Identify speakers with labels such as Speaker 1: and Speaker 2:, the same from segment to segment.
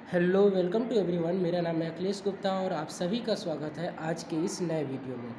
Speaker 1: Hello welcome to everyone. मेरा नाम है अखिलेश गुप्ता और आप सभी का स्वागत है आज के इस नए वीडियो में।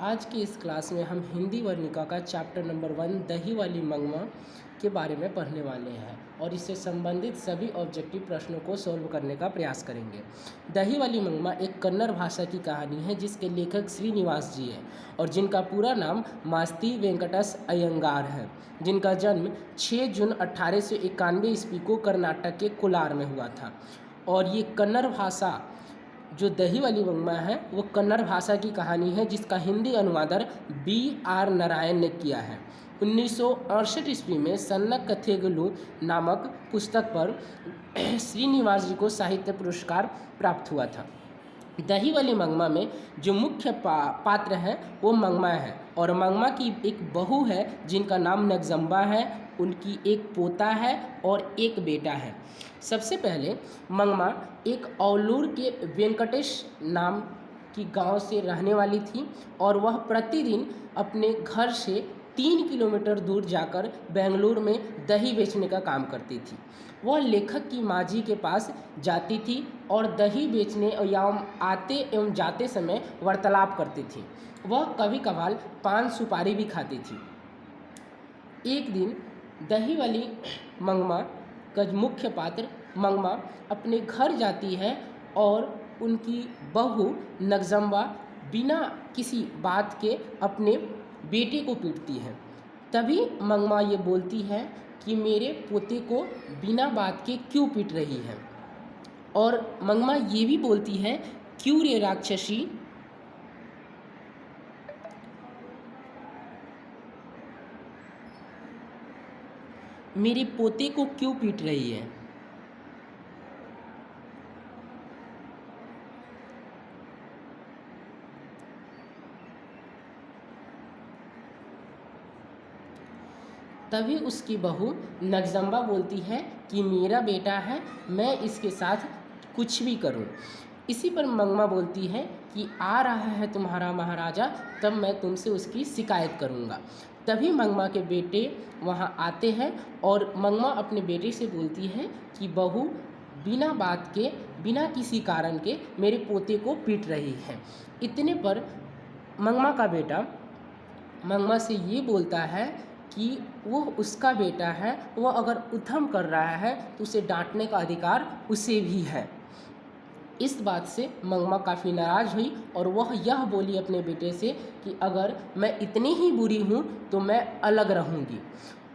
Speaker 1: आज की इस क्लास में हम हिंदी वर्णिका का चैप्टर नंबर 1 दही वाली मंगमा के बारे में पढ़ने वाले हैं और इससे संबंधित सभी ऑब्जेक्टिव प्रश्नों को सॉल्व करने का प्रयास करेंगे। दही वाली मंगमा एक कन्नड़ भाषा की कहानी है जिसके लेखक श्रीनिवास जी है और जिनका पूरा नाम मास्ती वेंकटस अयंगार है, जिनका जन्म 6 जून 1891 ईस्वी को कर्नाटक के कोलार में हुआ था। और ये कन्नड़ भाषा जो दही वाली मंगमा है वो कन्नड़ भाषा की कहानी है जिसका हिंदी अनुवादन B.R. नारायण ने किया है। 1968 ईस्वी में सन्ना कथेगलु नामक पुस्तक पर श्रीनिवास जी को साहित्य पुरस्कार प्राप्त हुआ था। दही वाली मंगमा में जो मुख्य पात्र है वो मंगमा है और मंगमा की एक बहू है जिनका नाम नगजम्बा है, उनकी एक पोता है और एक बेटा है। सबसे पहले मंगमा एक औलूर के वेंकटेश नाम की गांव से रहने वाली थी और वह प्रतिदिन अपने घर से 3 किलोमीटर दूर जाकर बेंगलुरु में दही बेचने का काम करती थी। वह लेखक की माँ जी के पास जाती थी और दही बेचने एवं आते एवं जाते समय वार्तालाप करती थी। वह कभी कभार पान सुपारी भी खाती थी। एक दिन दही वाली मंगमा का मुख्य पात्र मंगमा अपने घर जाती है और उनकी बहू नगजम्बा बिना किसी बात के अपने बेटे को पीटती है। तभी मंगमा ये बोलती है कि मेरे पोते को बिना बात के क्यों पीट रही है, और मंगमा ये भी बोलती है क्यों रे राक्षसी, मेरे पोते को क्यों पीट रही है। तभी उसकी बहू नगजम्बा बोलती है कि मेरा बेटा है, मैं इसके साथ कुछ भी करूं। इसी पर मंगमा बोलती है कि आ रहा है तुम्हारा महाराजा, तब मैं तुमसे उसकी शिकायत करूंगा। तभी मंगमा के बेटे वहां आते हैं और मंगमा अपने बेटे से बोलती है कि बहू बिना बात के, बिना किसी कारण के मेरे पोते को पीट रही है। इतने पर मंगमा का बेटा मंगमा से ये बोलता है कि वो उसका बेटा है, वह अगर उधम कर रहा है तो उसे डांटने का अधिकार उसे भी है। इस बात से मंगमा काफ़ी नाराज़ हुई और वह यह बोली अपने बेटे से कि अगर मैं इतनी ही बुरी हूँ तो मैं अलग रहूँगी।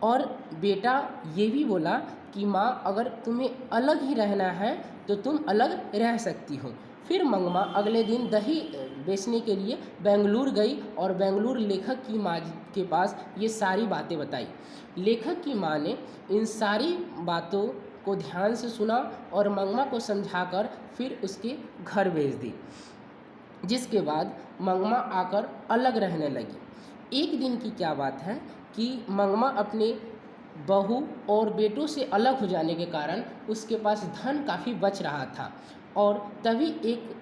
Speaker 1: और बेटा ये भी बोला कि माँ अगर तुम्हें अलग ही रहना है तो तुम अलग रह सकती हो। फिर मंगमा अगले दिन दही बेचने के लिए बेंगलुरु गई और बेंगलुरु लेखक की माँ के पास ये सारी बातें बताई। लेखक की माँ ने इन सारी बातों को ध्यान से सुना और मंगमा को समझाकर फिर उसके घर भेज दी, जिसके बाद मंगमा आकर अलग रहने लगी। एक दिन की क्या बात है कि मंगमा अपने बहू और बेटों से अलग हो जाने के कारण उसके पास धन काफ़ी बच रहा था और तभी एक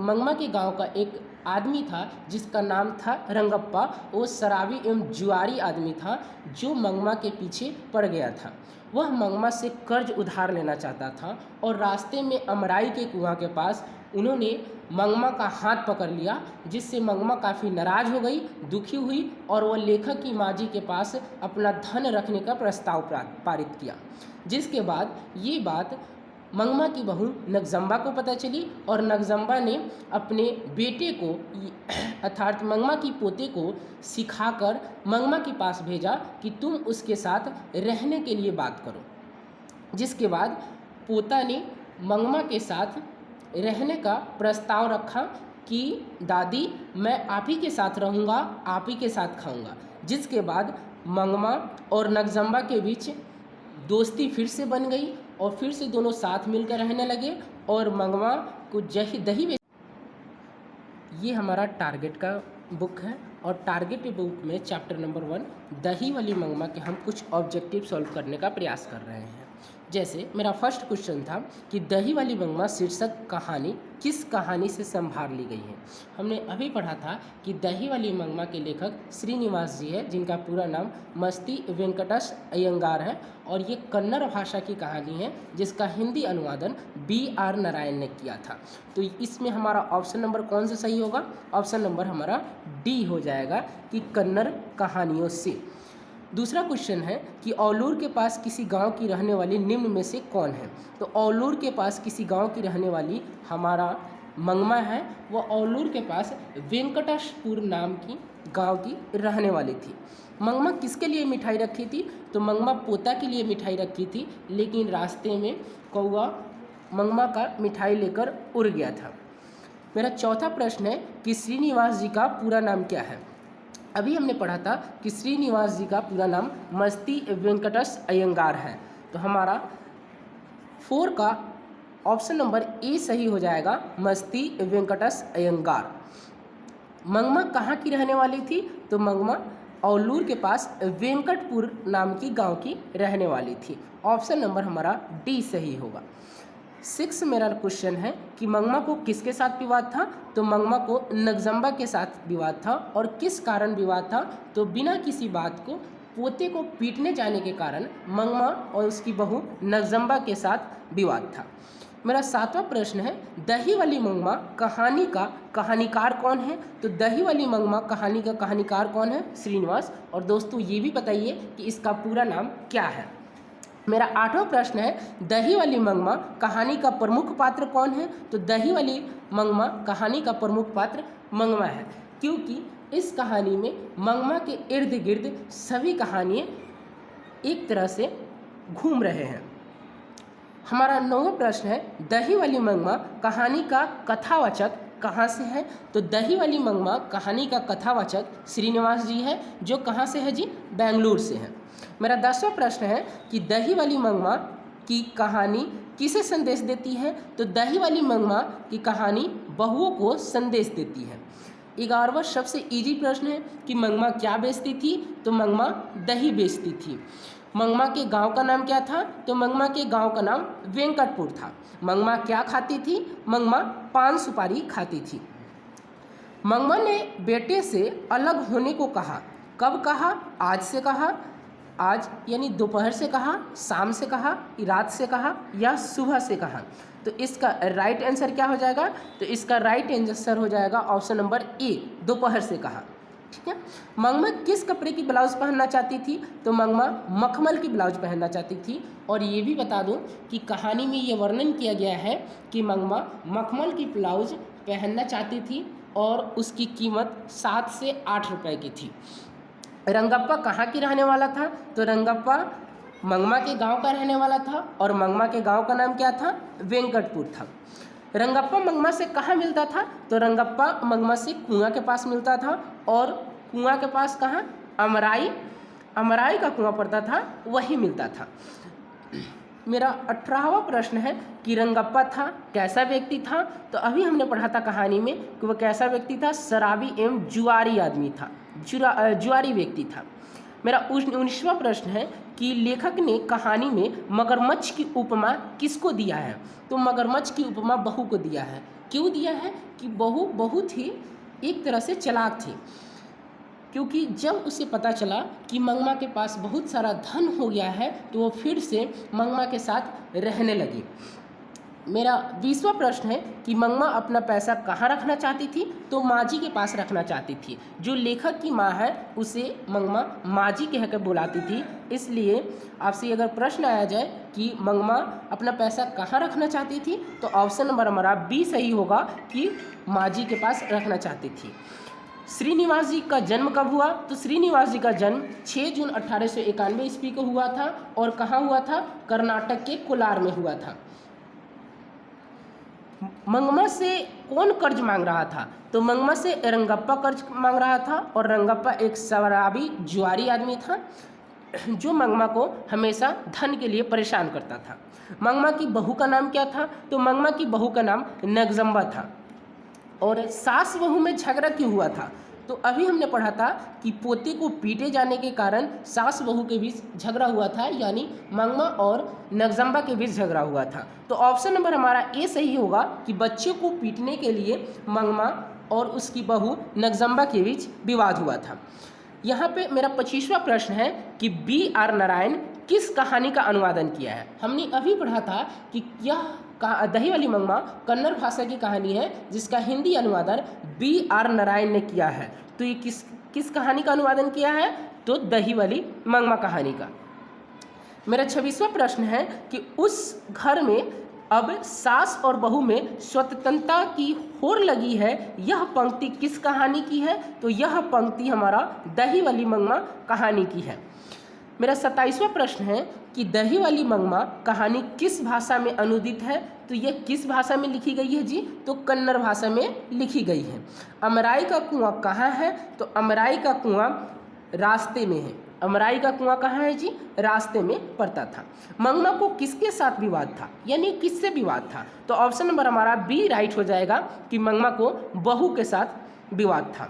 Speaker 1: मंगमा के गांव का एक आदमी था जिसका नाम था रंगप्पा। वो शराबी एवं जुआरी आदमी था जो मंगमा के पीछे पड़ गया था। वह मंगमा से कर्ज उधार लेना चाहता था और रास्ते में अमराई के कुआं के पास उन्होंने मंगमा का हाथ पकड़ लिया, जिससे मंगमा काफ़ी नाराज़ हो गई, दुखी हुई और वह लेखक की माँ जी के पास अपना धन रखने का प्रस्ताव पारित किया। जिसके बाद ये बात मंगमा की बहू नगजम्बा को पता चली और नगजम्बा ने अपने बेटे को अर्थात मंगमा की पोते को सिखाकर मंगमा के पास भेजा कि तुम उसके साथ रहने के लिए बात करो। जिसके बाद पोता ने मंगमा के साथ रहने का प्रस्ताव रखा कि दादी मैं आप ही के साथ रहूँगा, आप ही के साथ खाऊँगा। जिसके बाद मंगमा और नगजम्बा के बीच दोस्ती फिर से बन गई और फिर से दोनों साथ मिलकर रहने लगे और मंगमा को दही ये हमारा टारगेट का बुक है और टारगेट बुक में चैप्टर नंबर 1 दही वाली मंगमा के हम कुछ ऑब्जेक्टिव सॉल्व करने का प्रयास कर रहे हैं। जैसे मेरा फर्स्ट क्वेश्चन था कि दही वाली मंगमा शीर्षक कहानी किस कहानी से संभार ली गई है। हमने अभी पढ़ा था कि दही वाली मंगमा के लेखक श्रीनिवास जी है, जिनका पूरा नाम मस्ती वेंकटेश अयंगार है, और ये कन्नड़ भाषा की कहानी है जिसका हिंदी अनुवादन B.R. नारायण ने किया था। तो इसमें हमारा ऑप्शन नंबर कौन सा सही होगा? ऑप्शन नंबर हमारा डी हो जाएगा कि कन्नड़ कहानियों से। दूसरा क्वेश्चन है कि औलूर के पास किसी गांव की रहने वाली निम्न में से कौन है। तो औलूर के पास किसी गांव की रहने वाली हमारा मंगमा है, वो औलूर के पास वेंकटेशपुर नाम की गांव की रहने वाली थी। मंगमा किसके लिए मिठाई रखी थी? तो मंगमा पोता के लिए मिठाई रखी थी, लेकिन रास्ते में कौवा मंगमा का मिठाई लेकर उड़ गया था। मेरा चौथा प्रश्न है कि श्रीनिवास जी का पूरा नाम क्या है। अभी हमने पढ़ा था कि श्रीनिवास जी का पूरा नाम मस्ती वेंकटेश अयंगार है। तो हमारा 4 का ऑप्शन नंबर ए सही हो जाएगा, मस्ती वेंकटेश अयंगार। मंगमा कहाँ की रहने वाली थी? तो मंगमा औलूर के पास वेंकटपुर नाम की गांव की रहने वाली थी। ऑप्शन नंबर हमारा डी सही होगा। 6 मेरा क्वेश्चन है कि मंगमा को किसके साथ विवाद था? तो मंगमा को नगजम्बा के साथ विवाद था। और किस कारण विवाद था? तो बिना किसी बात को पोते को पीटने जाने के कारण मंगमा और उसकी बहू नगजम्बा के साथ विवाद था। मेरा 7वां प्रश्न है दही वाली मंगमा कहानी का कहानीकार कौन है? तो दही वाली मंगमा कहानी का कहानीकार कौन है? श्रीनिवास। और दोस्तों ये भी बताइए कि इसका पूरा नाम क्या है। मेरा 8वां प्रश्न है दही वाली मंगमा कहानी का प्रमुख पात्र कौन है? तो दही वाली मंगमा कहानी का प्रमुख पात्र मंगमा है, क्योंकि इस कहानी में मंगमा के इर्द गिर्द सभी कहानियाँ एक तरह से घूम रहे हैं। हमारा 9वां प्रश्न है दही वाली मंगमा कहानी का कथावाचक कहाँ से है? तो दही वाली मंगमा कहानी का कथावाचक श्रीनिवास जी है, जो कहाँ से है जी? बेंगलुरु से है। मेरा 10वां प्रश्न है कि दही वाली मंगमा की कहानी किसे संदेश देती है? तो दही वाली मंगमा की कहानी बहुओं को संदेश देती है। 11वां सबसे इजी प्रश्न है कि मंगमा क्या बेचती थी? तो मंगमा दही बेचती थी। मंगमा के गांव का नाम क्या था? तो मंगमा के गांव का नाम वेंकटपुर था। मंगमा क्या खाती थी? मंगमा पान सुपारी खाती थी। मंगमा ने बेटे से अलग होने को कहा। कब कहा? आज से कहा, आज यानी दोपहर से कहा, शाम से कहा, रात से कहा या सुबह से कहा। तो इसका राइट आंसर क्या हो जाएगा? तो इसका राइट आंसर हो जाएगा ऑप्शन नंबर ए, दोपहर से कहा। ठीक है। मंगमा किस कपड़े की ब्लाउज पहनना चाहती थी? तो मंगमा मखमल की ब्लाउज पहनना चाहती थी। और ये भी बता दूं कि कहानी में ये वर्णन किया गया है कि मंगमा मखमल की ब्लाउज पहनना चाहती थी और उसकी कीमत 7 से 8 रुपए की थी। रंगप्पा कहाँ की रहने वाला था? तो रंगप्पा मंगमा के गांव का रहने वाला था और मंगमा के गांव का नाम क्या था? वेंकटपुर था। रंगप्पा मंगमा से कहाँ मिलता था? तो रंगप्पा मंगमा से कुआं के पास मिलता था। और कुआं के पास कहाँ? अमराई का कुआं पड़ता था, वही मिलता था। मेरा 18वां प्रश्न है कि रंगप्पा था कैसा व्यक्ति था? तो अभी हमने पढ़ा था कहानी में कि वह कैसा व्यक्ति था? शराबी एवं जुआरी आदमी था, जुआरी व्यक्ति था। मेरा 19वां प्रश्न है कि लेखक ने कहानी में मगरमच्छ की उपमा किसको दिया है? तो मगरमच्छ की उपमा बहू को दिया है। क्यों दिया है? कि बहू बहुत ही एक तरह से चालाक थी, क्योंकि जब उसे पता चला कि मंगमा के पास बहुत सारा धन हो गया है तो वो फिर से मंगमा के साथ रहने लगी। मेरा 20वां प्रश्न है कि मंगमा अपना पैसा कहाँ रखना चाहती थी? तो माँ-जी के पास रखना चाहती थी। जो लेखक की माँ है उसे मंगमा माँ-जी कहकर बुलाती थी। इसलिए आपसे अगर प्रश्न आया जाए कि मंगमा अपना पैसा कहाँ रखना चाहती थी, तो ऑप्शन नंबर हमारा बी सही होगा कि माँ-जी के पास रखना चाहती थी। श्रीनिवास जी का जन्म कब हुआ? तो श्रीनिवास जी का जन्म 6 जून 1891 ईस्वी को हुआ था। और कहाँ हुआ था? कर्नाटक के कोलार में हुआ था। मंगमा से कौन कर्ज मांग रहा था? तो मंगमा से रंगप्पा कर्ज मांग रहा था। और रंगप्पा एक शराबी जुआरी आदमी था जो मंगमा को हमेशा धन के लिए परेशान करता था। मंगमा की बहू का नाम क्या था? तो मंगमा की बहू का नाम नगजम्बा था। और सास बहू में झगड़ा क्यों हुआ था? तो अभी हमने पढ़ा था कि पोते को पीटे जाने के कारण सास बहू के बीच झगड़ा हुआ था, यानी मंगमा और नगजम्बा के बीच झगड़ा हुआ था। तो ऑप्शन नंबर हमारा ए सही होगा कि बच्चे को पीटने के लिए मंगमा और उसकी बहू नगजम्बा के बीच विवाद हुआ था। यहाँ पे मेरा 25वां प्रश्न है कि B.R. नारायण किस कहानी का अनुवादन किया है। हमने अभी पढ़ा था कि यह दही वाली मंगमा कन्नड़ भाषा की कहानी है जिसका हिंदी अनुवादन B.R. नारायण ने किया है। तो ये किस कहानी का अनुवादन किया है? तो दही वाली मंगमा कहानी का। मेरा 26वां प्रश्न है कि उस घर में अब सास और बहू में स्वतंत्रता की होड़ लगी है, यह पंक्ति किस कहानी की है? तो यह पंक्ति हमारा दही वाली मंगमा कहानी की है। मेरा 27वां प्रश्न है कि दही वाली मंगमा कहानी किस भाषा में अनुदित है? तो यह किस भाषा में लिखी गई है जी? तो कन्नड़ भाषा में लिखी गई है। अमराई का कुआं कहाँ है? तो अमराई का कुआं रास्ते में है। अमराई का कुआं कहाँ है जी? रास्ते में पड़ता था। मंगमा को किसके साथ विवाद था, यानी किससे विवाद था? तो ऑप्शन नंबर हमारा बी राइट हो जाएगा कि मंगमा को बहू के साथ विवाद था।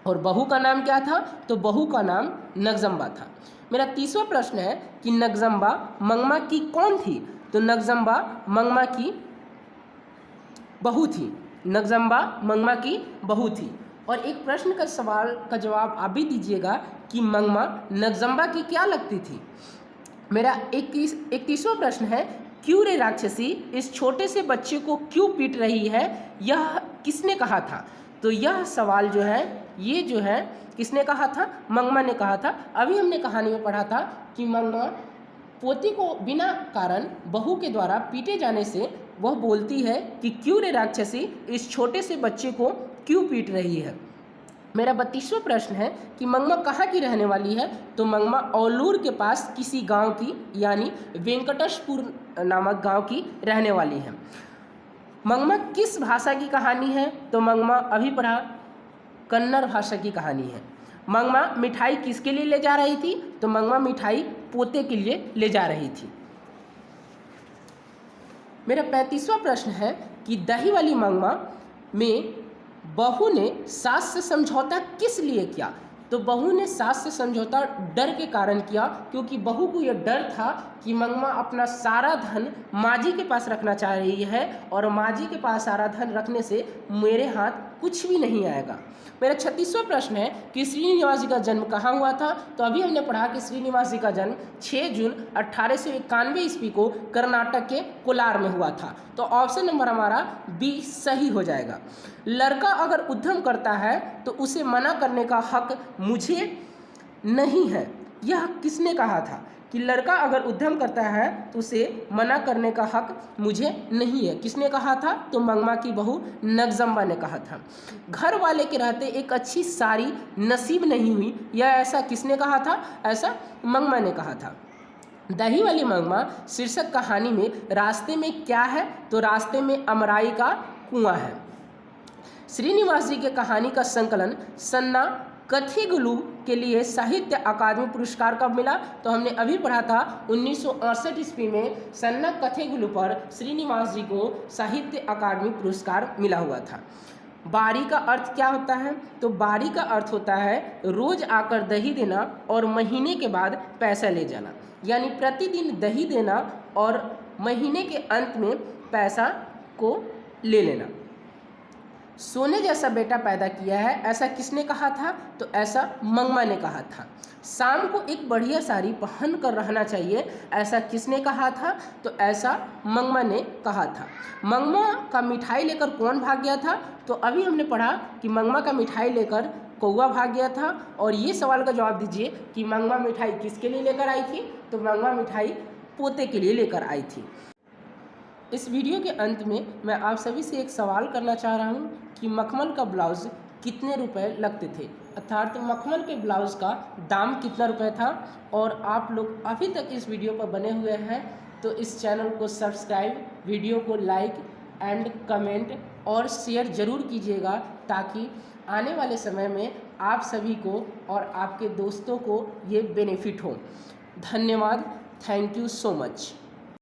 Speaker 1: और बहू का नाम क्या था? तो बहू का नाम नगजम्बा था। मेरा 30वां प्रश्न है कि नगजम्बा मंगमा की कौन थी? तो नगजम्बा मंगमा की बहू थी। नगजम्बा मंगमा की बहू थी। और एक प्रश्न का सवाल का जवाब आप भी दीजिएगा कि मंगमा नगजम्बा की क्या लगती थी। मेरा 31वां प्रश्न है, क्यों रे राक्षसी इस छोटे से बच्चे को क्यों पीट रही है, यह किसने कहा था? तो यह सवाल जो है ये जो है किसने कहा था? मंगमा ने कहा था। अभी हमने कहानी में पढ़ा था कि मंगमा पोती को बिना कारण बहू के द्वारा पीटे जाने से वह बोलती है कि क्यों रे राक्षसी इस छोटे से बच्चे को क्यों पीट रही है। मेरा 32वां प्रश्न है कि मंगमा कहाँ की रहने वाली है? तो मंगमा औलूर के पास किसी गांव की, यानी वेंकटेशपुर नामक गांव की रहने वाली है। मंगमा किस भाषा की कहानी है? तो मंगमा अभी पढ़ा कन्नड़ भाषा की कहानी है। मंगमा मिठाई किसके लिए ले जा रही थी? तो मंगमा मिठाई पोते के लिए ले जा रही थी। मेरा 35वां प्रश्न है कि दही वाली मंगमा में बहू ने सास से समझौता किस लिए किया? तो बहू ने सास से समझौता डर के कारण किया, क्योंकि बहू को यह डर था कि मंगमा अपना सारा धन माजी के पास रखना चाह रही है और माजी के पास सारा धन रखने से मेरे हाथ कुछ भी नहीं आएगा। मेरा 36वां प्रश्न है कि श्रीनिवास जी का जन्म कहाँ हुआ था? तो अभी हमने पढ़ा कि श्रीनिवास जी का जन्म 6 जून 1891 ईस्वी को कर्नाटक के कोलार में हुआ था। तो ऑप्शन नंबर हमारा बी सही हो जाएगा। लड़का अगर उद्यम करता है तो उसे मना करने का हक मुझे नहीं है, यह किसने कहा था? कि लड़का अगर उद्यम करता है तो उसे मना करने का हक मुझे नहीं है, किसने कहा था? तो मंगमा की बहू नगजम्बा ने कहा था। घर वाले के रहते एक अच्छी सारी नसीब नहीं हुई, यह ऐसा किसने कहा था? ऐसा मंगमा ने कहा था। दही वाली मंगमा शीर्षक कहानी में रास्ते में क्या है? तो रास्ते में अमराई का कुआं है। श्रीनिवास जी के कहानी का संकलन सन्ना कथेगुलू के लिए साहित्य अकादमी पुरस्कार कब मिला? तो हमने अभी पढ़ा था 1968 ईस्वी में सन्ना कथेगुलू पर श्रीनिवास जी को साहित्य अकादमी पुरस्कार मिला हुआ था। बारी का अर्थ क्या होता है? तो बारी का अर्थ होता है रोज आकर दही देना और महीने के बाद पैसा ले जाना, यानी प्रतिदिन दही देना और महीने के अंत में पैसा को ले लेना। सोने जैसा बेटा पैदा किया है, ऐसा किसने कहा था? तो ऐसा मंगमा ने कहा था। शाम को एक बढ़िया साड़ी पहन कर रहना चाहिए, ऐसा किसने कहा था? तो ऐसा मंगमा ने कहा था। मंगमा का मिठाई लेकर कौन भाग गया था? तो अभी हमने पढ़ा कि मंगमा का मिठाई लेकर कौवा भाग गया था। और ये सवाल का जवाब दीजिए कि मंगमा मिठाई किसके लिए लेकर आई थी? तो मंगमा मिठाई पोते के लिए लेकर आई थी। इस वीडियो के अंत में मैं आप सभी से एक सवाल करना चाह रहा हूँ कि मखमल का ब्लाउज़ कितने रुपए लगते थे, अर्थात मखमल के ब्लाउज़ का दाम कितना रुपए था। और आप लोग अभी तक इस वीडियो पर बने हुए हैं तो इस चैनल को सब्सक्राइब, वीडियो को लाइक एंड कमेंट और शेयर ज़रूर कीजिएगा, ताकि आने वाले समय में आप सभी को और आपके दोस्तों को ये बेनिफिट हो। धन्यवाद। Thank you so much.